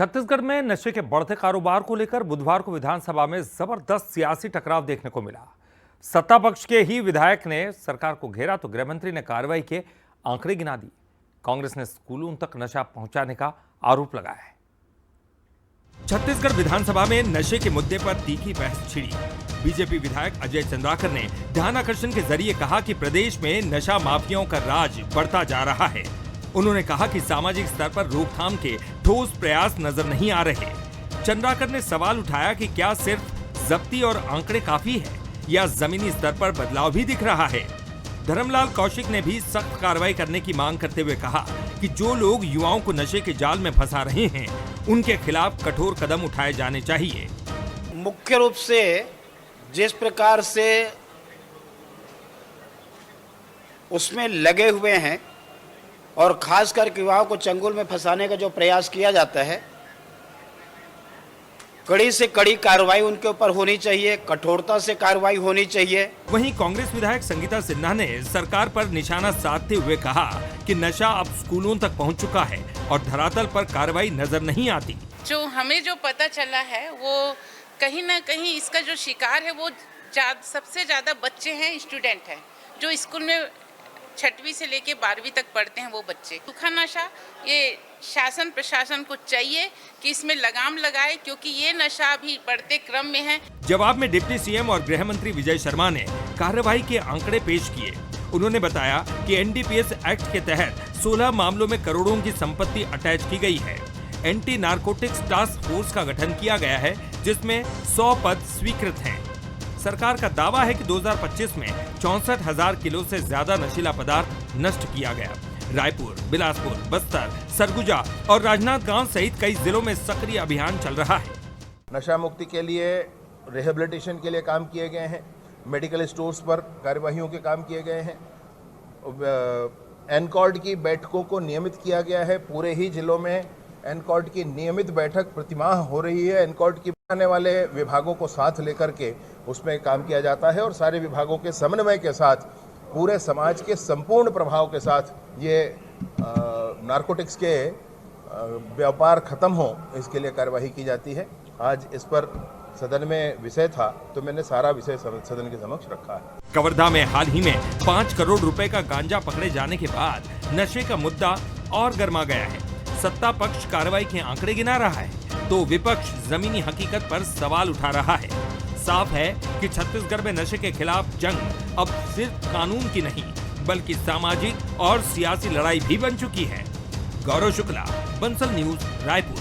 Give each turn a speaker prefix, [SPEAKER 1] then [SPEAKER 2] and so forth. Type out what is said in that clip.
[SPEAKER 1] छत्तीसगढ़ में नशे के बढ़ते कारोबार को लेकर बुधवार को विधानसभा में जबरदस्त सियासी टकराव देखने को मिला। सत्ता पक्ष के ही विधायक ने सरकार को घेरा तो गृह मंत्री ने कार्रवाई के आंकड़े गिना दिए। कांग्रेस ने स्कूलों तक नशा पहुंचाने का आरोप लगाया है। छत्तीसगढ़ विधानसभा में नशे के मुद्दे पर तीखी बहस छिड़ी। बीजेपी विधायक अजय चंद्राकर ने ध्यान आकर्षण के जरिए कहा कि प्रदेश में नशा माफियाओं का राज बढ़ता जा रहा है। उन्होंने कहा कि सामाजिक स्तर पर रोकथाम के ठोस प्रयास नजर नहीं आ रहे। चंद्राकर ने सवाल उठाया कि क्या सिर्फ जब्ती और आंकड़े काफी है या जमीनी स्तर पर बदलाव भी दिख रहा है। धर्मलाल कौशिक ने भी सख्त कार्रवाई करने की मांग करते हुए कहा कि जो लोग युवाओं को नशे के जाल में फंसा रहे हैं उनके खिलाफ कठोर कदम उठाए जाने चाहिए।
[SPEAKER 2] मुख्य रूप से जिस प्रकार से उसमें लगे हुए हैं और खासकर युवाओं को चंगुल में फंसाने का जो प्रयास किया जाता है, कड़ी से कड़ी कार्रवाई उनके ऊपर होनी चाहिए, कठोरता से कार्रवाई होनी चाहिए।
[SPEAKER 1] वहीं कांग्रेस विधायक संगीता सिन्हा ने सरकार पर निशाना साधते हुए कहा कि नशा अब स्कूलों तक पहुंच चुका है और धरातल पर कार्रवाई नजर नहीं आती।
[SPEAKER 3] जो हमें जो पता चला है वो कहीं ना कहीं इसका जो शिकार है वो सबसे ज्यादा बच्चे हैं, स्टूडेंट हैं, जो स्कूल में 6वीं से लेके 12वीं तक पढ़ते हैं वो बच्चे। सूखा नशा ये शासन प्रशासन को चाहिए कि इसमें लगाम लगाए, क्योंकि ये नशा भी बढ़ते क्रम में है।
[SPEAKER 1] जवाब में डिप्टी सीएम और गृह मंत्री विजय शर्मा ने कार्रवाई के आंकड़े पेश किए। उन्होंने बताया कि एनडीपीएस एक्ट के तहत 16 मामलों में करोड़ों की संपत्ति अटैच की गई है। एंटी नारकोटिक्स टास्क फोर्स का गठन किया गया है जिसमें 100 पद स्वीकृत हैं। सरकार का दावा है कि 2025 में 64,000 किलो से ज्यादा नशीला पदार्थ नष्ट किया गया। रायपुर, बिलासपुर, बस्तर, सरगुजा और राजनांदगांव सहित कई जिलों में सक्रिय अभियान चल रहा है।
[SPEAKER 4] नशा मुक्ति के लिए रिहेबिलिटेशन के लिए काम किए गए हैं, मेडिकल स्टोर्स पर कार्यवाहियों के काम किए गए हैं, एनकॉर्ड की बैठकों को नियमित किया गया है। पूरे ही जिलों में एनकॉर्ड की नियमित बैठक प्रतिमाह हो रही है। एनकॉर्ड की आने वाले विभागों को साथ लेकर के उसमें काम किया जाता है और सारे विभागों के समन्वय के साथ पूरे समाज के संपूर्ण प्रभाव के साथ ये नारकोटिक्स के व्यापार खत्म हो, इसके लिए कार्यवाही की जाती है। आज इस पर सदन में विषय था तो मैंने सारा विषय सदन के समक्ष रखा है।
[SPEAKER 1] कवर्धा में हाल ही में 5 करोड़ रुपए का गांजा पकड़े जाने के बाद नशे का मुद्दा और गर्मा गया है। सत्ता पक्ष कार्रवाई के आंकड़े गिना रहा है तो विपक्ष जमीनी हकीकत पर सवाल उठा रहा है। साफ है कि छत्तीसगढ़ में नशे के खिलाफ जंग अब सिर्फ कानून की नहीं बल्कि सामाजिक और सियासी लड़ाई भी बन चुकी है। गौरव शुक्ला, बंसल न्यूज, रायपुर।